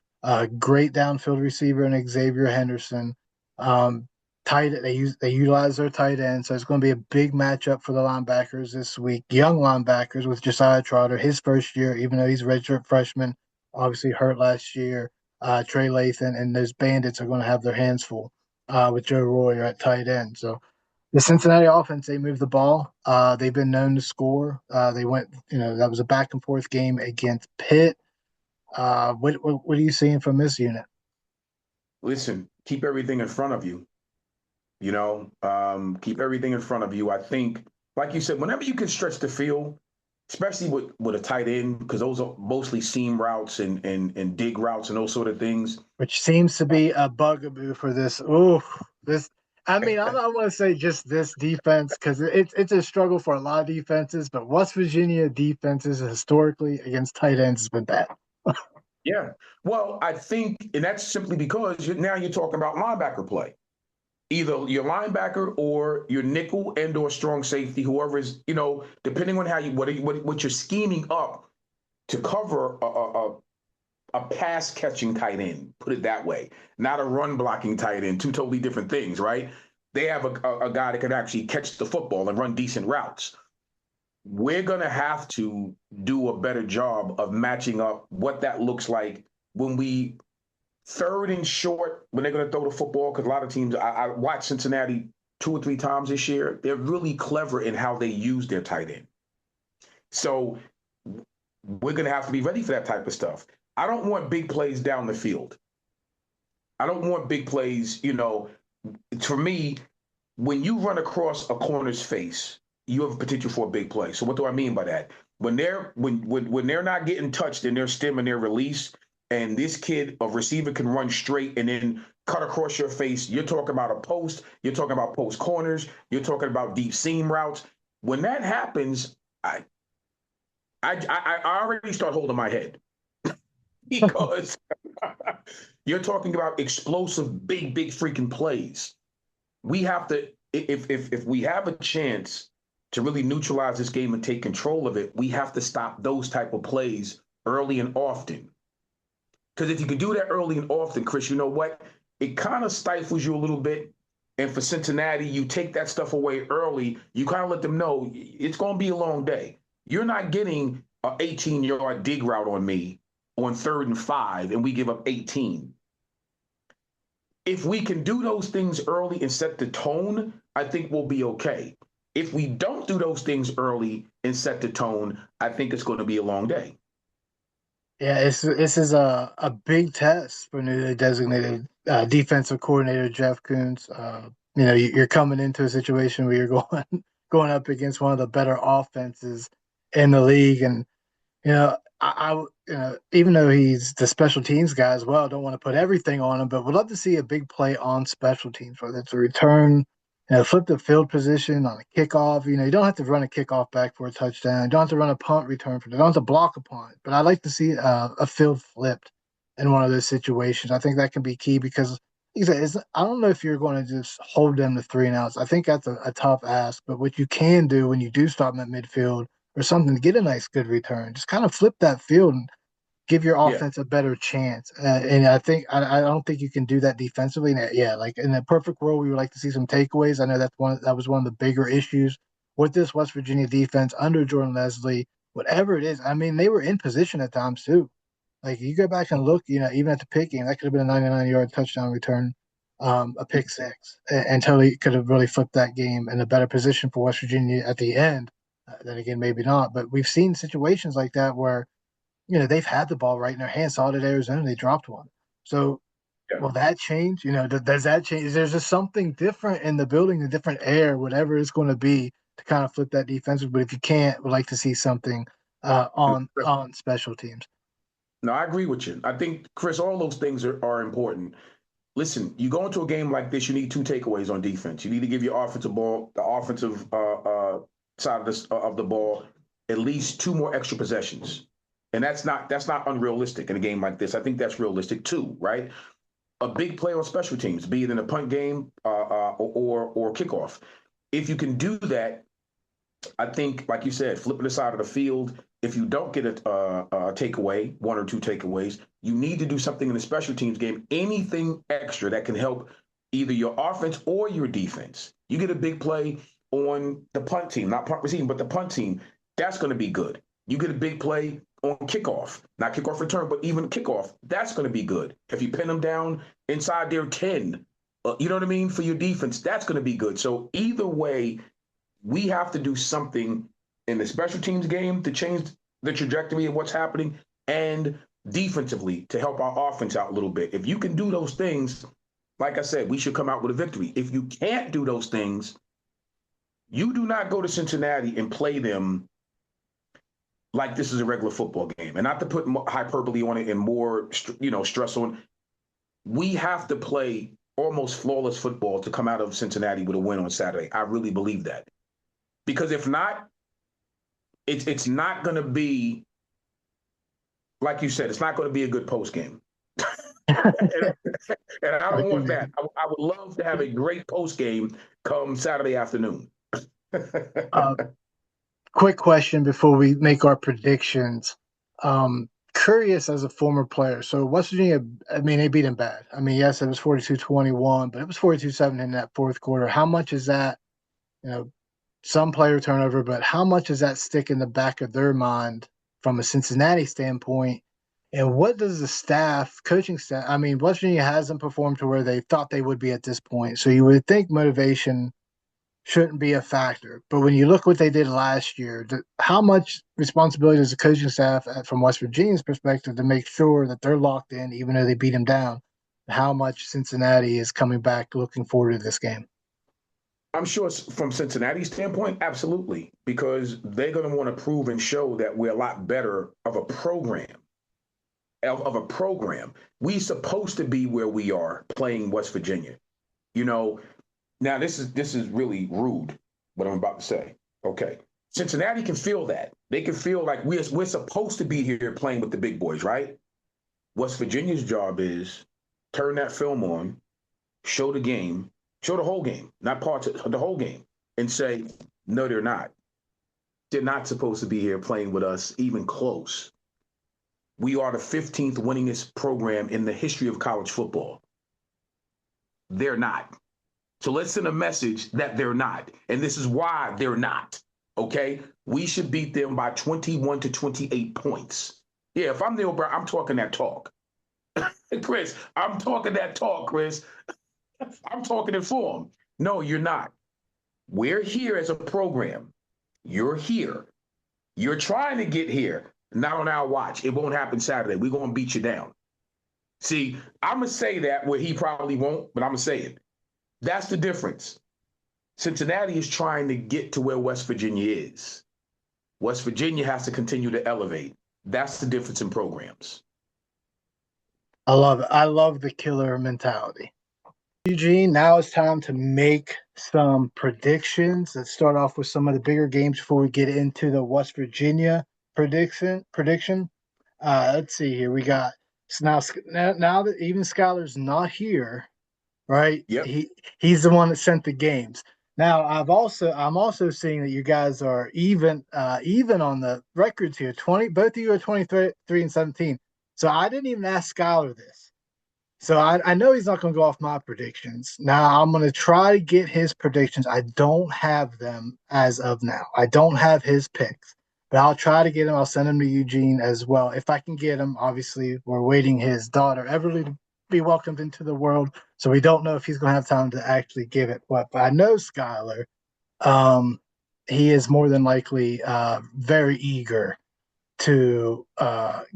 Great downfield receiver in Xavier Henderson. They utilize their tight end, so it's going to be a big matchup for the linebackers this week. Young linebackers with Josiah Trotter, his first year, even though he's a redshirt freshman, obviously hurt last year. Trey Lathan and those Bandits are going to have their hands full with Joe Royer at tight end. So the Cincinnati offense, they move the ball. They've been known to score. They went, that was a back and forth game against Pitt. What are you seeing from this unit? Listen, keep everything in front of you. Keep everything in front of you. I think, like you said, whenever you can stretch the field, especially with a tight end, because those are mostly seam routes and dig routes and those sort of things. Which seems to be a bugaboo for this. I don't want to say just this defense, because it's a struggle for a lot of defenses, but West Virginia defenses historically against tight ends has been bad. Yeah. Well, I think, and that's simply because now you're talking about linebacker play. Either your linebacker or your nickel and or strong safety, whoever is, depending on how what you're scheming up to cover a pass catching tight end, put it that way, not a run blocking tight end, 2 totally different things, right? They have a guy that can actually catch the football and run decent routes. We're going to have to do a better job of matching up what that looks like when we third and short, when they're going to throw the football, because a lot of teams, I watched Cincinnati 2 or 3 times this year. They're really clever in how they use their tight end. So we're going to have to be ready for that type of stuff. I don't want big plays down the field. I don't want big plays, For me, when you run across a corner's face, you have a potential for a big play. So what do I mean by that? When they're not getting touched in their stem and their release, and this kid, a receiver, can run straight and then cut across your face, you're talking about a post, you're talking about post corners, you're talking about deep seam routes. When that happens, I already start holding my head because you're talking about explosive, big freaking plays. We have to, if we have a chance to really neutralize this game and take control of it, we have to stop those type of plays early and often. Because if you can do that early and often, Chris, you know what? It kind of stifles you a little bit. And for Cincinnati, you take that stuff away early. You kind of let them know it's going to be a long day. You're not getting an 18-yard dig route on me on 3rd and 5 and we give up 18. If we can do those things early and set the tone, I think we'll be okay. If we don't do those things early and set the tone, I think it's going to be a long day. Yeah, this is a big test for newly designated defensive coordinator Jeff Koonz. You're coming into a situation where you're going up against one of the better offenses in the league, and even though he's the special teams guy as well, don't want to put everything on him, but would love to see a big play on special teams, whether it's a return, flip the field position on a kickoff. You don't have to run a kickoff back for a touchdown. You don't have to run a punt return for it. You don't have to block a punt. But I'd like to see a field flipped in one of those situations. I think that can be key because, like I said, I don't know if you're going to just hold them to 3 and outs. I think that's a tough ask. But what you can do when you do stop them at midfield or something to get a nice, good return, just kind of flip that field and give your offense a better chance. And I don't think you can do that defensively. Yeah, like in a perfect world, we would like to see some takeaways. I know that was one of the bigger issues with this West Virginia defense under Jordan Leslie. Whatever it is, I mean, they were in position at times too. Like you go back and look, even at the pick game, that could have been a 99-yard touchdown return, a pick six, and totally could have really flipped that game in a better position for West Virginia at the end. Then again, maybe not. But we've seen situations like that where they've had the ball right in their hands. Saw it at Arizona, they dropped one. So will that change? Does that change? There's just something different in the building, a different air, whatever it's going to be to kind of flip that defensive. But if you can't, we'd like to see something on special teams. No, I agree with you. I think, Chris, all those things are important. Listen, you go into a game like this, you need 2 takeaways on defense. You need to give your offensive side of the ball at least 2 more extra possessions. And that's not unrealistic in a game like this. I think that's realistic too, right? A big play on special teams, be it in a punt game or kickoff. If you can do that, I think, like you said, flipping the side of the field. If you don't get a takeaway, 1 or 2 takeaways, you need to do something in the special teams game. Anything extra that can help either your offense or your defense. You get a big play on the punt team, not punt receiving, but the punt team. That's going to be good. You get a big play on kickoff, not kickoff return, but even kickoff, that's going to be good. If you pin them down inside their 10, you know what I mean, for your defense, that's going to be good. So either way, we have to do something in the special teams game to change the trajectory of what's happening and defensively to help our offense out a little bit. If you can do those things, like I said, we should come out with a victory. If you can't do those things, you do not go to Cincinnati and play them like this is a regular football game. And not to put hyperbole on it and more, stress on. We have to play almost flawless football to come out of Cincinnati with a win on Saturday. I really believe that. Because if not, it's not going to be, like you said, it's not going to be a good post game. and I don't want that. I would love to have a great post game come Saturday afternoon. Quick question before we make our predictions. Curious as a former player. So West Virginia, they beat them bad. Yes, it was 42-21, but it was 42-7 in that fourth quarter. How much is that, some player turnover, but how much does that stick in the back of their mind from a Cincinnati standpoint? And what does the coaching staff, West Virginia hasn't performed to where they thought they would be at this point. So you would think motivation shouldn't be a factor. But when you look what they did last year, how much responsibility does the coaching staff from West Virginia's perspective to make sure that they're locked in, even though they beat them down? How much Cincinnati is coming back looking forward to this game? I'm sure from Cincinnati's standpoint, absolutely, because they're going to want to prove and show that we're a lot better of a program. We're supposed to be where we are playing West Virginia. Now this is really rude, what I'm about to say. Okay. Cincinnati can feel that. They can feel like we're supposed to be here playing with the big boys, right? West Virginia's job is turn that film on, show the whole game, not parts of the whole game, and say, no, they're not. They're not supposed to be here playing with us, even close. We are the 15th winningest program in the history of college football. They're not. So let's send a message that they're not. And this is why they're not, okay? We should beat them by 21 to 28 points. Yeah, if I'm Neil Brown, I'm talking that talk. Chris, I'm talking that talk, Chris. I'm talking it for him. No, you're not. We're here as a program. You're here. You're trying to get here. Not on our watch. It won't happen Saturday. We're going to beat you down. See, I'm going to say that where he probably won't, but I'm going to say it. That's the difference. Cincinnati is trying to get to where West Virginia is. West Virginia has to continue to elevate. That's the difference in programs. I love it. I love the killer mentality. Eugene, now it's time to make some predictions. Let's start off with some of the bigger games before we get into the West Virginia prediction. Let's see here. We got now that even Skylar's not here, right? Yep. He's the one that sent the games. Now I'm also seeing that you guys are even on the records here. Both of you are 23-17. So I didn't even ask Skylar this. So I know he's not going to go off my predictions. Now I'm going to try to get his predictions. I don't have them as of now. I don't have his picks, but I'll try to get them. I'll send them to Eugene as well. If I can get them, obviously we're waiting his daughter Everly to be welcomed into the world. So we don't know if he's going to have time to actually give it what. But I know Skylar, he is more than likely very eager to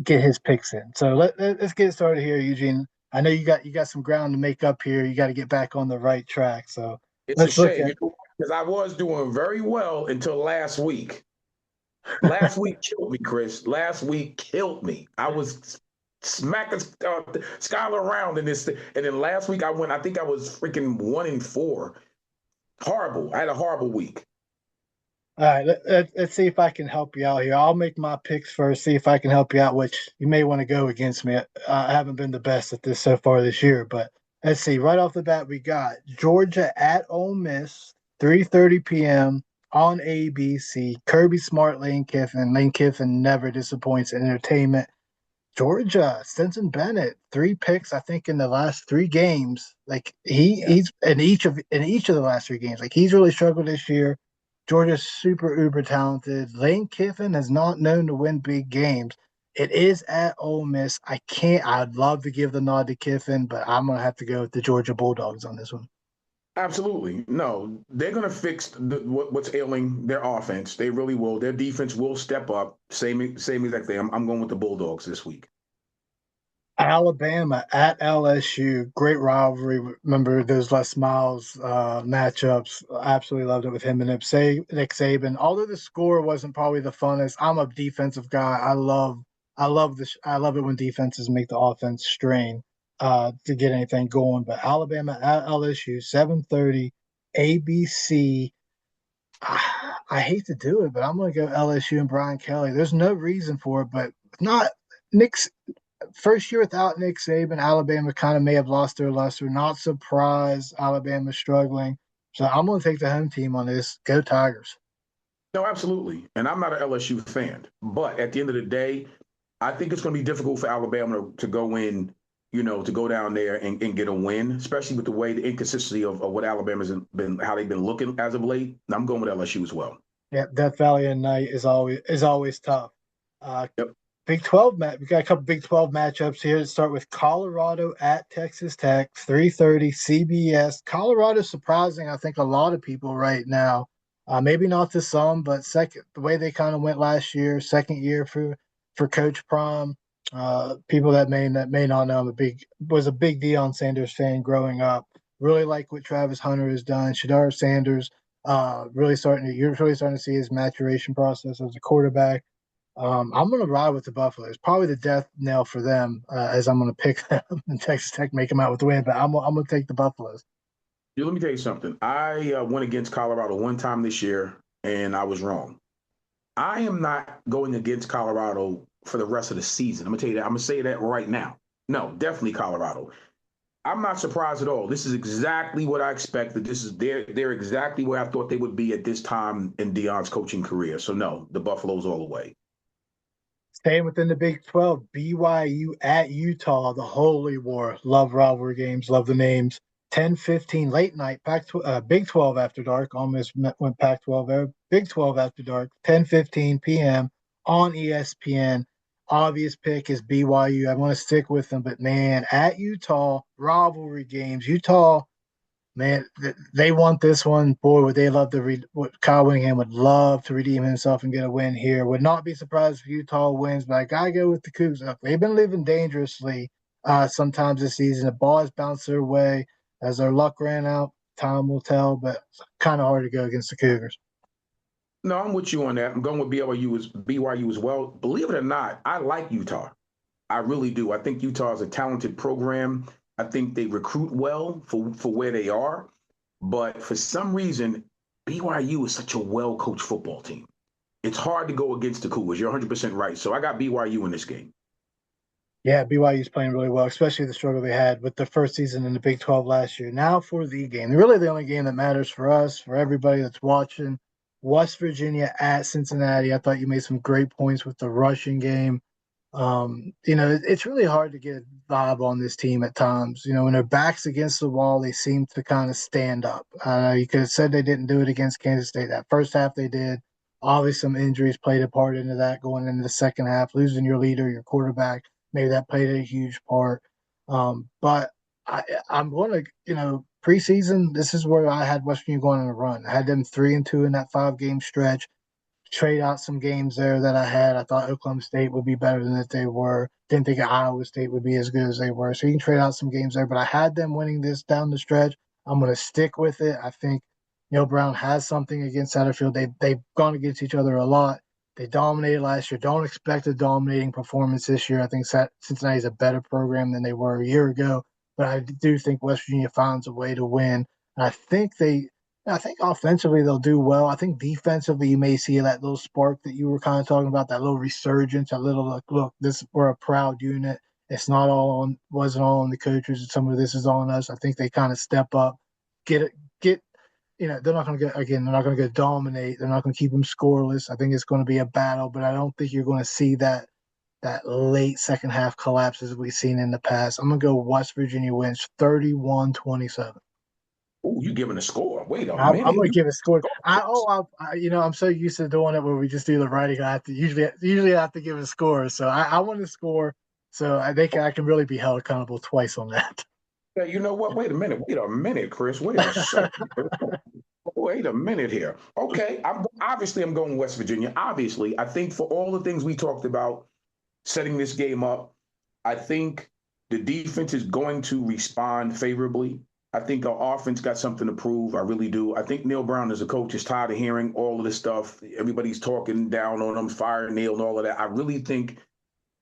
get his picks in. So let's get started here, Eugene. I know you got some ground to make up here. You got to get back on the right track. So it's a shame because I was doing very well until last week. Last week killed me, Chris. Last week killed me. I was smacking Skylar around in this, and then last week I think I was freaking 1-4. Horrible. I had a horrible week. All right, let's see if I can help you out here. I'll make my picks first, see if I can help you out, which you may want to go against me. I haven't been the best at this so far this year, but let's see. Right off the bat, we got Georgia at Ole Miss, 3:30 p.m. on ABC. Kirby Smart, Lane Kiffin. Lane Kiffin never disappoints in entertainment. Georgia, Stetson Bennett, 3 picks, I think, in the last 3 games. Like he's in each of the last 3 games. Like he's really struggled this year. Georgia's super uber talented. Lane Kiffin is not known to win big games. It is at Ole Miss. I'd love to give the nod to Kiffin, but I'm gonna have to go with the Georgia Bulldogs on this one. Absolutely. No, they're going to fix what's ailing their offense. They really will. Their defense will step up. Same exact thing. I'm going with the Bulldogs this week. Alabama at LSU. Great rivalry. Remember those Les Miles matchups. Absolutely loved it with him and Nick Saban. Although the score wasn't probably the funnest, I'm a defensive guy. I love it when defenses make the offense strain to get anything going. But Alabama at LSU, 7:30, ABC. I hate to do it, but I'm going to go LSU and Brian Kelly. There's no reason for it, but not Nick's first year without Nick Saban. Alabama kind of may have lost their luster. Not surprised Alabama's struggling. So I'm going to take the home team on this. Go Tigers. No, absolutely. And I'm not an LSU fan, but at the end of the day, I think it's going to be difficult for Alabama to go in, to go down there and get a win, especially with the inconsistency of what Alabama's been, how they've been looking as of late. I'm going with LSU as well. Yeah, Death Valley at night is always tough. Yep. Big 12 we got a couple Big 12 matchups here. Let's start with Colorado at Texas Tech, 3:30 CBS. Colorado surprising, I think, a lot of people right now. Maybe not to some, but the way they kind of went last year, second year for Coach Prom. People that may not know, was a big Deion Sanders fan growing up. Really like what Travis Hunter has done. Shedeur Sanders, you're really starting to see his maturation process as a quarterback. I'm going to ride with the Buffaloes. Probably the death knell for them, as I'm going to pick them. And Texas Tech make them out with the win, but I'm going to take the Buffaloes. Let me tell you something. I went against Colorado one time this year, and I was wrong. I am not going against Colorado for the rest of the season. I'm going to tell you that. I'm going to say that right now. No, definitely Colorado. I'm not surprised at all. This is exactly what I expected. They're exactly where I thought they would be at this time in Deion's coaching career. So, no, the Buffaloes all the way. Staying within the Big 12, BYU at Utah, the Holy War. Love rivalry games, love the names. 10:15 late night, Big 12 after dark. Almost went Pac-12 there. Big 12 after dark, 10:15 p.m. on ESPN. obvious pick is BYU. I want to stick with them, but man, at Utah, rivalry games, Utah, man, they want this one. Boy, would they love to Kyle Whittingham would love to redeem himself and get a win here. Would not be surprised if Utah wins, but I gotta go with the Cougs. They've been living dangerously sometimes this season. The ball has bounced their way as their luck ran out. Time will tell, but it's kind of hard to go against the Cougars. No, I'm with you on that. I'm going with BYU as well. Believe it or not, I like Utah. I really do. I think Utah is a talented program. I think they recruit well for where they are. But for some reason, BYU is such a well-coached football team. It's hard to go against the Cougars. You're 100% right. So I got BYU in this game. Yeah, BYU is playing really well, especially the struggle they had with the first season in the Big 12 last year. Now for the game. Really the only game that matters for us, for everybody that's watching. West Virginia at Cincinnati. I thought you made some great points with the rushing game. It's really hard to get a vibe on this team at times. When their back's against the wall, they seem to kind of stand up. You could have said they didn't do it against Kansas State. That first half they did. Obviously, some injuries played a part into that going into the second half. Losing your leader, your quarterback, maybe that played a huge part. But I'm going to, preseason, this is where I had West Virginia going on a run. I had them 3-2 in that 5-game stretch. Trade out some games there that I had. I thought Oklahoma State would be better than that they were. Didn't think Iowa State would be as good as they were. So you can trade out some games there. But I had them winning this down the stretch. I'm going to stick with it. I think Neil Brown has something against Satterfield. They've gone against each other a lot. They dominated last year. Don't expect a dominating performance this year. I think Cincinnati is a better program than they were a year ago. But I do think West Virginia finds a way to win. And I think offensively they'll do well. I think defensively you may see that little spark that you were kind of talking about, that little resurgence, that little look, we're a proud unit. Wasn't all on the coaches. Some of this is on us. I think they kind of step up, they're not going to dominate. They're not going to keep them scoreless. I think it's going to be a battle, but I don't think you're going to see that late second half collapses we've seen in the past. I'm going to go West Virginia wins 31-27. Oh, you giving a score? Wait a minute. I'm going to give a score. I'm so used to doing it where we just do the writing. I have to usually have to give a score. So I want to score. So I think I can really be held accountable twice on that. Yeah, you know what? Wait a minute, Chris. Wait a second. Wait a minute here. Okay, I'm going West Virginia. Obviously, I think for all the things we talked about, setting this game up, I think the defense is going to respond favorably. I think our offense got something to prove. I really do. I think Neil Brown as a coach is tired of hearing all of this stuff. Everybody's talking down on him, fire Neil and all of that. I really think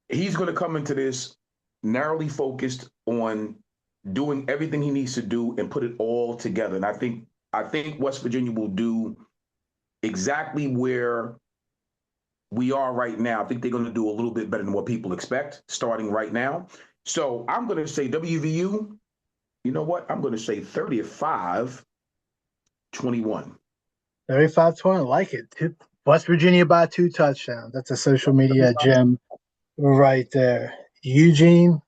he's going to come into this narrowly focused on doing everything he needs to do and put it all together. And I think West Virginia will do exactly where we are right now. I think they're going to do a little bit better than what people expect starting right now. So I'm going to say WVU. You know what? I'm going to say 35-21. 35-20, I like it. West Virginia by 2 touchdowns. That's a social media gem right there. Eugene,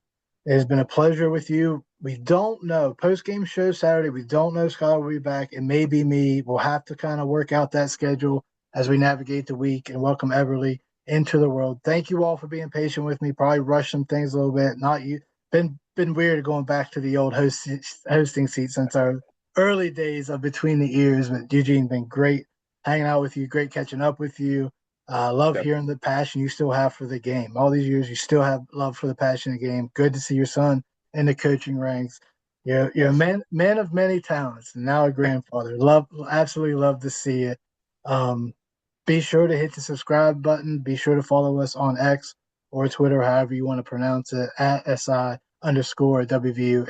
it has been a pleasure with you. We don't know. Post-game show Saturday, we don't know Scott will be back. It may be me. We'll have to kind of work out that schedule as we navigate the week and welcome Everly into the world. Thank you all for being patient with me. Probably rushed some things a little bit. Not you. Been weird going back to the old hosting seat since our early days of Between the Ears. But Eugene, been great hanging out with you, great catching up with you. Love hearing the passion you still have for the game. All these years, you still have love for the passion of the game. Good to see your son in the coaching ranks. You're a man of many talents, and now a grandfather. Absolutely love to see it. Be sure to hit the subscribe button. Be sure to follow us on X or Twitter, however you want to pronounce it, at SI_WVU,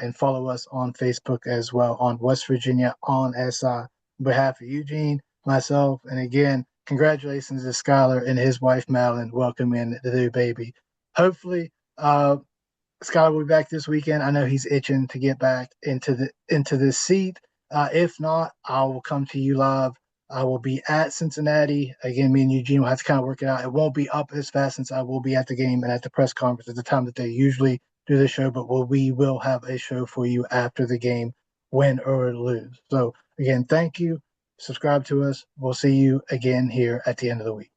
and follow us on Facebook as well on West Virginia on SI. On behalf of Eugene, myself, and again, congratulations to Skylar and his wife, Madeline, welcoming the new baby. Hopefully, Skylar will be back this weekend. I know he's itching to get back into the seat. If not, I will come to you live. I will be at Cincinnati. Again, me and Eugene will have to kind of work it out. It won't be up as fast since I will be at the game and at the press conference at the time that they usually do the show, but we will have a show for you after the game, win or lose. So, again, thank you. Subscribe to us. We'll see you again here at the end of the week.